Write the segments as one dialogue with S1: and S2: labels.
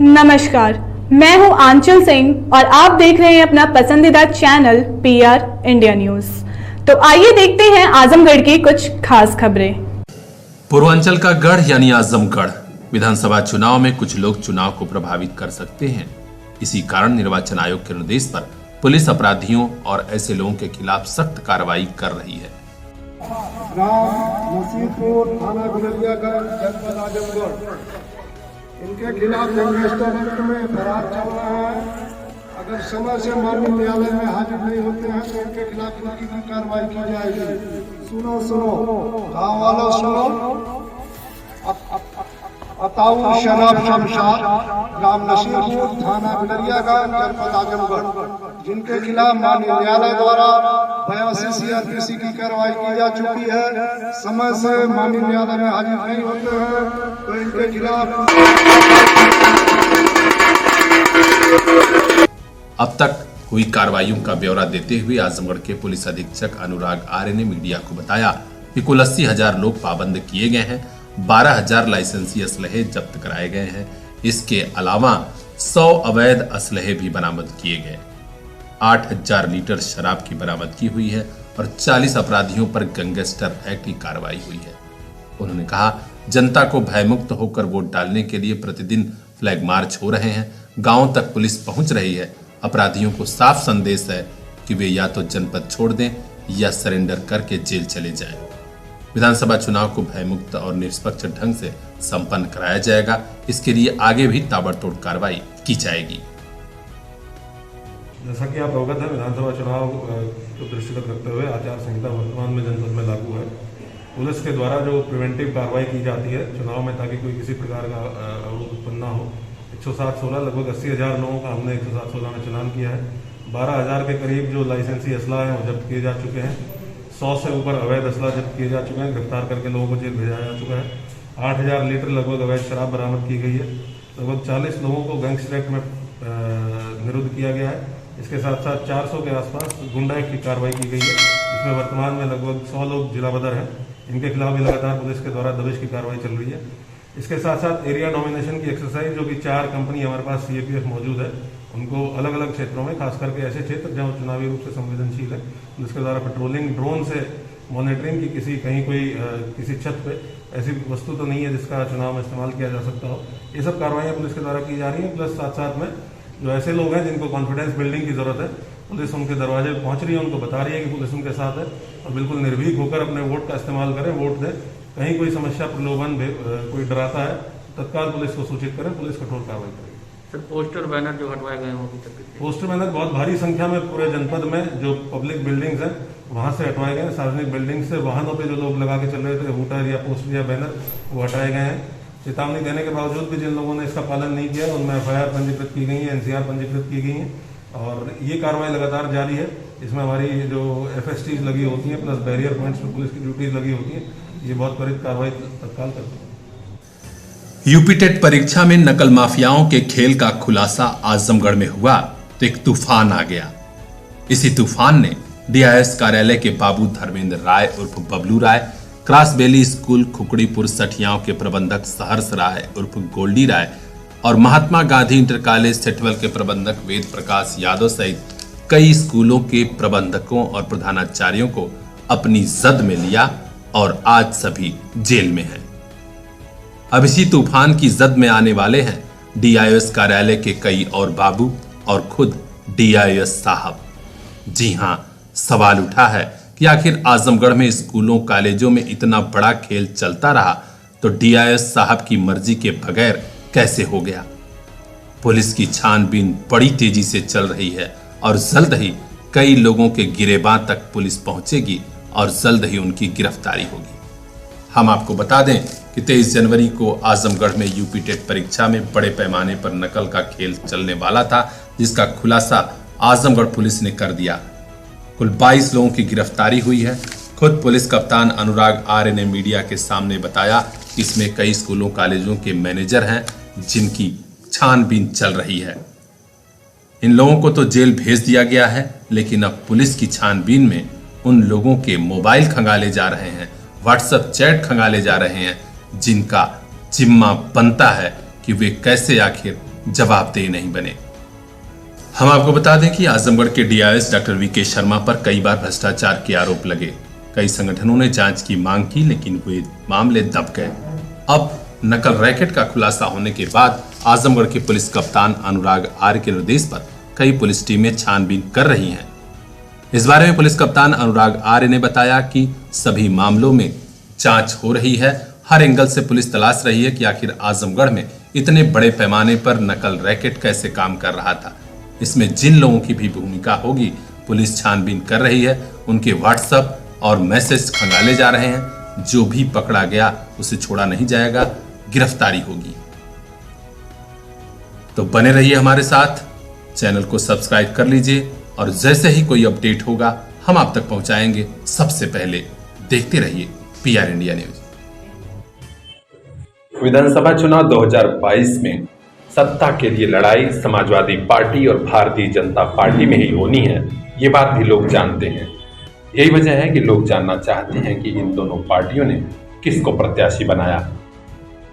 S1: नमस्कार, मैं हूं आंचल सिंह और आप देख रहे हैं अपना पसंदीदा चैनल पीआर इंडिया न्यूज। तो आइए देखते हैं आजमगढ़ की कुछ खास खबरें।
S2: पूर्वांचल का गढ़ यानी आजमगढ़ विधानसभा चुनाव में कुछ लोग चुनाव को प्रभावित कर सकते हैं। इसी कारण निर्वाचन आयोग के निर्देश पर पुलिस अपराधियों और ऐसे लोगों के खिलाफ सख्त कार्रवाई कर रही है।
S3: नसीरपुर थाना गुजरियागंज जनपद आजमगढ़ इनके खिलाफ गैंगस्टर एक्ट में फरार चल रहा है। अगर समय से माननीय न्यायालय में हाजिर नहीं होते हैं तो इनके खिलाफ इनकी भी कार्रवाई की जाएगी। सुनो गाँव वालों सुनो। अताऊ शराब शमशाद ग्राम नसीरपुर थाना गुजरियागंज जनपद आजमगढ़ जिनके खिलाफ माननीय न्यायालय द्वारा 82 CRPC की कार्रवाई की जा चुकी है। समय से माननीय न्यायालय में हाजिर नहीं होते हैं तो इनके खिलाफ
S2: अब तक हुई कार्रवाइयों का ब्यौरा देते हुए आजमगढ़ के पुलिस अधीक्षक अनुराग आर्य ने मीडिया को बताया कि कुल 80,000 लोग पाबंद किए गए हैं, 12,000 लाइसेंसी असलहे जब्त कराए गए हैं। इसके अलावा 100 अवैध असलहे भी बरामद किए गए, 8,000 लीटर शराब की बरामदगी हुई है और 40 अपराधियों पर गैंगस्टर एक्ट की कार्रवाई हुई है। उन्होंने कहा, जनता को भयमुक्त होकर वोट डालने के लिए प्रतिदिन फ्लैग मार्च हो रहे हैं, गांवों तक पुलिस पहुंच रही है। अपराधियों को साफ संदेश है कि वे या तो जनपद छोड़ दें या सरेंडर करके जेल चले जाएं। विधानसभा चुनाव को भयमुक्त और निष्पक्ष ढंग से संपन्न कराया जाएगा। इसके लिए आगे भी ताबड़तोड़ कार्रवाई की जाएगी।
S4: जैसा कि आप अवगत हैं, विधानसभा चुनाव को दृष्टिगत रखते हुए आचार संहिता वर्तमान में जनपद में लागू है। पुलिस के द्वारा जो प्रिवेंटिव कार्रवाई की जाती है चुनाव में, ताकि कोई किसी प्रकार का अवरोध उत्पन्न न हो, 107-16 लगभग 80,000 लोगों का हमने 107-16 में चलान किया है। 12,000 के करीब जो लाइसेंसी असला है वो जब्त किए जा चुके हैं। 100 से ऊपर अवैध असला जब्त किए जा चुके हैं, गिरफ्तार करके लोगों को जेल भेजा जा चुका है। 8,000 लीटर लगभग अवैध शराब बरामद की गई है। लगभग 40 लोगों को गैंगस्टर एक्ट में निरुद्ध किया गया है। इसके साथ साथ 400 के आसपास गुंडा एक्ट की कार्रवाई की गई है। इसमें वर्तमान में लगभग 100 लोग जिला बदर हैं। इनके खिलाफ भी लगातार पुलिस के द्वारा दबिश की कार्रवाई चल रही है। इसके साथ साथ एरिया डोमिनेशन की एक्सरसाइज, जो कि 4 कंपनी हमारे पास CAPF मौजूद है, उनको अलग अलग क्षेत्रों में, खास करके ऐसे क्षेत्र जहाँ चुनावी रूप से संवेदनशील है, पुलिस द्वारा पेट्रोलिंग, ड्रोन से मॉनिटरिंग की कहीं कोई किसी छत पे ऐसी वस्तु तो नहीं है जिसका चुनाव में इस्तेमाल किया जा सकता हो। ये सब कार्रवाइयाँ पुलिस के द्वारा की जा रही हैं। प्लस साथ साथ में जो ऐसे लोग हैं जिनको कॉन्फिडेंस बिल्डिंग की जरूरत है, पुलिस उनके दरवाजे पर पहुँच रही है, उनको बता रही है कि पुलिस उनके साथ है और बिल्कुल निर्भीक होकर अपने वोट का इस्तेमाल करें, वोट दें। कहीं कोई समस्या, प्रलोभन, कोई डराता है, तत्काल पुलिस को सूचित करें, पुलिस कठोर कार्रवाई करेगी।
S5: सर, पोस्टर बैनर जो हटवाए गए हैं,
S4: पोस्टर बैनर बहुत भारी संख्या में पूरे जनपद में जो पब्लिक बिल्डिंग्स हैं वहां से हटवाए गए हैं। सार्वजनिक बिल्डिंग से वाहनों पे जो लोग लगा के चल रहे थे हूटर या पोस्टर या बैनर, वो हटाए गए हैं। चेतावनी देने के बावजूद भी जिन लोगों ने इसका पालन नहीं किया उनमें FIR पंजीकृत की गई है, NCR पंजीकृत की गई हैं और ये कार्रवाई लगातार जारी है। इसमें हमारी जो FSTs लगी होती हैं प्लस बैरियर पॉइंट्स पर पुलिस की ड्यूटीज लगी होती हैं, ये बहुत त्वरित कार्रवाई तत्काल करती है।
S2: यूपी टेट परीक्षा में नकल माफियाओं के खेल का खुलासा आजमगढ़ में हुआ तो एक तूफान आ गया। इसी तूफान ने DIS कार्यालय के बाबू धर्मेंद्र राय उर्फ बबलू राय, क्रॉस वैली स्कूल खुकड़ीपुर सठियाओं के प्रबंधक सहर्ष राय उर्फ गोल्डी राय और महात्मा गांधी इंटर कॉलेज सेठवल के प्रबंधक वेद प्रकाश यादव सहित कई स्कूलों के प्रबंधकों और प्रधानाचार्यों को अपनी जद में लिया और आज सभी जेल में हैं। अब इसी तूफान की जद में आने वाले हैं DIS कार्यालय के कई और बाबू और खुद DIS साहब। जी हां, सवाल उठा है कि आखिर आजमगढ़ में स्कूलों कॉलेजों में इतना बड़ा खेल चलता रहा तो DIS साहब की मर्जी के बगैर कैसे हो गया। पुलिस की छानबीन बड़ी तेजी से चल रही है और जल्द ही कई लोगों के गिरेबां तक पुलिस पहुंचेगी और जल्द ही उनकी गिरफ्तारी होगी। हम आपको बता दें कि 23 जनवरी को आजमगढ़ में यूपी टेट परीक्षा में बड़े पैमाने पर नकल का खेल चलने वाला था, जिसका खुलासा आजमगढ़ पुलिस ने कर दिया। कुल 22 लोगों की गिरफ्तारी हुई है। खुद पुलिस कप्तान अनुराग आर्य ने मीडिया के सामने बताया कि इसमें कई स्कूलों कॉलेजों के मैनेजर हैं जिनकी छानबीन चल रही है। इन लोगों को तो जेल भेज दिया गया है, लेकिन अब पुलिस की छानबीन में उन लोगों के मोबाइल खंगाले जा रहे हैं, व्हाट्सएप चैट खंगाले जा रहे हैं, जिनका जिम्मा बनता है कि वे कैसे आखिर जवाबदेह नहीं बने। हम आपको बता दें कि आजमगढ़ के डीआईएस डॉक्टर वीके शर्मा पर कई बार भ्रष्टाचार के आरोप लगे। कई संगठनों ने जांच की मांग की, लेकिन वे मामले दब गए। अब नकल रैकेट का खुलासा होने के बाद आजमगढ़ के पुलिस कप्तान अनुराग आर्य के निर्देश पर कई पुलिस टीमें छानबीन कर रही हैं। इस बारे में पुलिस कप्तान अनुराग आर्य ने बताया कि सभी मामलों में जांच हो रही है। हर एंगल से पुलिस तलाश रही है कि आखिर आजमगढ़ में इतने बड़े पैमाने पर नकल रैकेट कैसे काम कर रहा था। इसमें जिन लोगों की भी भूमिका होगी पुलिस छानबीन कर रही है। उनके व्हाट्सएप और मैसेज खंगाले जा रहे हैं। जो भी पकड़ा गया उसे छोड़ा नहीं जाएगा, गिरफ्तारी होगी। तो बने रहिए हमारे साथ, चैनल को सब्सक्राइब कर लीजिए और जैसे ही कोई अपडेट होगा हम आप तक पहुंचाएंगे सबसे पहले। देखते रहिए PR इंडिया न्यूज। विधानसभा चुनाव 2022 में सत्ता के लिए लड़ाई समाजवादी पार्टी और भारतीय जनता पार्टी में ही होनी है, ये बात भी लोग जानते हैं। यही वजह है कि लोग जानना चाहते हैं कि इन दोनों पार्टियों ने किसको प्रत्याशी बनाया।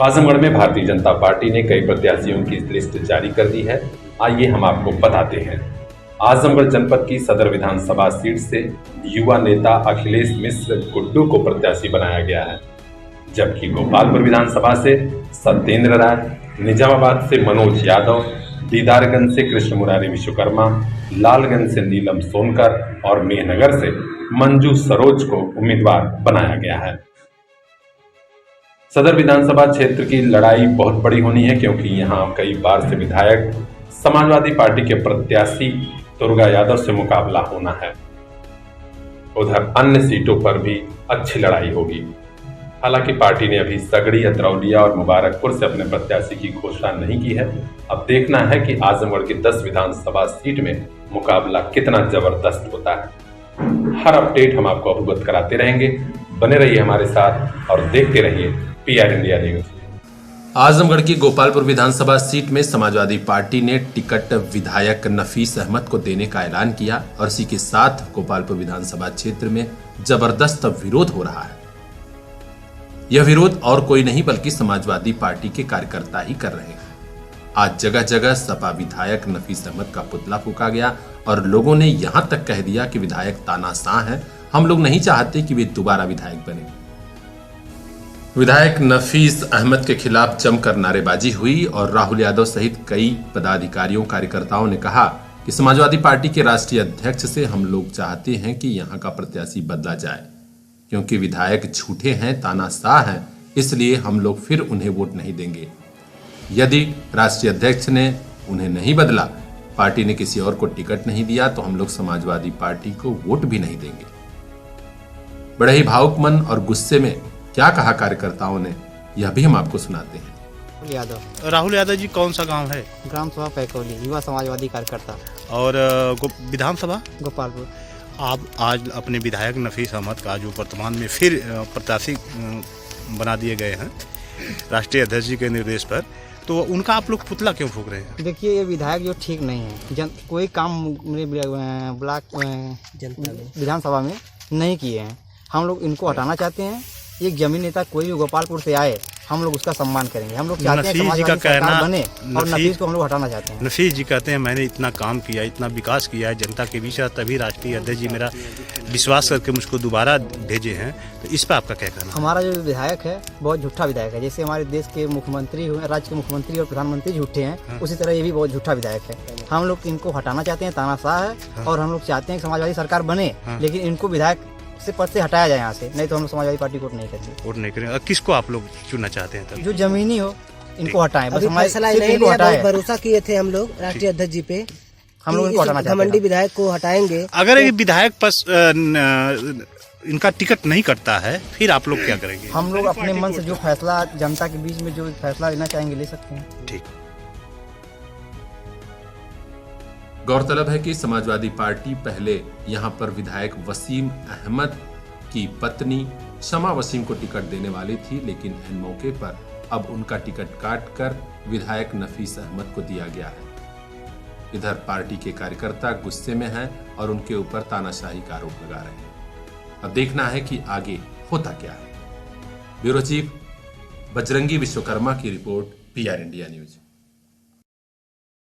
S2: आजमगढ़ में भारतीय जनता पार्टी ने कई प्रत्याशियों की लिस्ट जारी कर दी है। आइए हम आपको बताते हैं। आजमगढ़ जनपद की सदर विधानसभा सीट से युवा नेता अखिलेश मिश्र गुड्डू को प्रत्याशी बनाया गया है, जबकि गोपालपुर विधानसभा से सत्येंद्र राय, निजामाबाद से मनोज यादव, दीदारगंज से कृष्ण मुरारी विश्वकर्मा, लालगंज से नीलम सोनकर और मेहनगर से मंजू सरोज को उम्मीदवार बनाया गया है। सदर विधानसभा क्षेत्र की लड़ाई बहुत बड़ी होनी है, क्योंकि यहां कई बार से विधायक समाजवादी पार्टी के प्रत्याशी दुर्गा यादव से मुकाबला होना है। उधर अन्य सीटों पर भी अच्छी लड़ाई होगी। हालांकि पार्टी ने अभी सगड़ी, अतरौलिया और मुबारकपुर से अपने प्रत्याशी की घोषणा नहीं की है। अब देखना है कि आजमगढ़ की 10 विधानसभा सीट में मुकाबला कितना जबरदस्त होता है। हर अपडेट हम आपको अवगत कराते रहेंगे। बने रहिए हमारे साथ और देखते रहिए PR इंडिया न्यूज। आजमगढ़ की गोपालपुर विधानसभा सीट में समाजवादी पार्टी ने टिकट विधायक नफीस अहमद को देने का ऐलान किया और इसी के साथ गोपालपुर विधानसभा क्षेत्र में जबरदस्त विरोध हो रहा है। यह विरोध और कोई नहीं बल्कि समाजवादी पार्टी के कार्यकर्ता ही कर रहे हैं। आज जगह जगह सपा विधायक नफीस अहमद का पुतला फूका गया और लोगों ने यहां तक कह दिया कि विधायक तानाशाह हैं, हम लोग नहीं चाहते कि वे दोबारा विधायक बने। विधायक नफीस अहमद के खिलाफ जमकर नारेबाजी हुई और राहुल यादव सहित कई पदाधिकारियों, कार्यकर्ताओं ने कहा कि समाजवादी पार्टी के राष्ट्रीय अध्यक्ष से हम लोग चाहते हैं कि यहां का प्रत्याशी बदला जाए, क्योंकि विधायक झूठे हैं, तानाशाह हैं, इसलिए हम लोग फिर उन्हें वोट नहीं देंगे। यदि राष्ट्रीय अध्यक्ष ने उन्हें नहीं बदला, पार्टी ने किसी और को टिकट नहीं दिया, तो हम लोग समाजवादी पार्टी को वोट भी नहीं देंगे। बड़े ही भावुक मन और गुस्से में क्या कहा कार्यकर्ताओं ने, यह भी हम आपको सुनाते हैं।
S6: राहुल यादव जी कौन सा गांव है?
S7: ग्राम सभा पैकोली, युवा समाजवादी कार्यकर्ता।
S6: और विधानसभा
S7: गोपालपुर।
S6: आप आज अपने विधायक नफीस अहमद का जो वर्तमान में फिर प्रत्याशी बना दिए गए हैं राष्ट्रीय अध्यक्ष जी के निर्देश पर, तो उनका आप लोग पुतला क्यों फूक रहे हैं?
S7: देखिए, ये विधायक जो ठीक नहीं है, कोई काम मेरे ब्लॉक विधानसभा में नहीं किए हैं। हम लोग इनको हटाना चाहते हैं। एक जमीन नेता कोई भी गोपालपुर से आए, हम लोग उसका सम्मान करेंगे। हम लोग चाहते हैं समाजवादी सरकार बने और नफीस को हम लोग हटाना चाहते हैं।
S6: नफीस जी कहते हैं मैंने इतना काम किया, इतना विकास किया है जनता के बीच, तभी राष्ट्रीय अध्यक्ष जी मेरा विश्वास करके मुझको दोबारा भेजे हैं। तो इस पर आपका क्या कहना?
S7: हमारा जो विधायक है बहुत झूठा विधायक है। जैसे हमारे देश के मुख्यमंत्री, राज्य के मुख्यमंत्री और प्रधानमंत्री झूठे हैं, उसी तरह ये भी बहुत झूठा विधायक है। हम लोग इनको हटाना चाहते हैं, तानाशाह है, और हम लोग चाहते हैं कि समाजवादी सरकार बने, लेकिन इनको विधायक से पद से हटाया जाए यहाँ से, नहीं तो हम लोग समाजवादी पार्टी को वोट नहीं करेंगे।
S6: वोट नहीं करेंगे। किसको आप लोग चुनना चाहते हैं?
S7: जो जमीनी हो इनको हटाएं।
S8: अभी फैसला नहीं लिया, बहुत भरोसा किए थे हम लोग राष्ट्रीय अध्यक्ष जी पे,
S7: हम लोग इनको हटाना चाहते हैं।
S8: घमंडी विधायक को हटाएंगे।
S6: अगर ये विधायक पस इनका टिकट नहीं करता है, फिर आप लोग क्या करेंगे?
S7: हम लोग अपने मन से जो फैसला जनता के बीच में जो फैसला लेना चाहेंगे ले सकते हैं।
S6: ठीक।
S2: गौरतलब है कि समाजवादी पार्टी पहले यहां पर विधायक वसीम अहमद की पत्नी शमा वसीम को टिकट देने वाली थी, लेकिन इन मौके पर अब उनका टिकट काटकर विधायक नफीस अहमद को दिया गया है। इधर पार्टी के कार्यकर्ता गुस्से में हैं और उनके ऊपर तानाशाही का आरोप लगा रहे हैं। अब देखना है कि आगे होता क्या है। ब्यूरो चीफ बजरंगी विश्वकर्मा की रिपोर्ट, PR इंडिया न्यूज।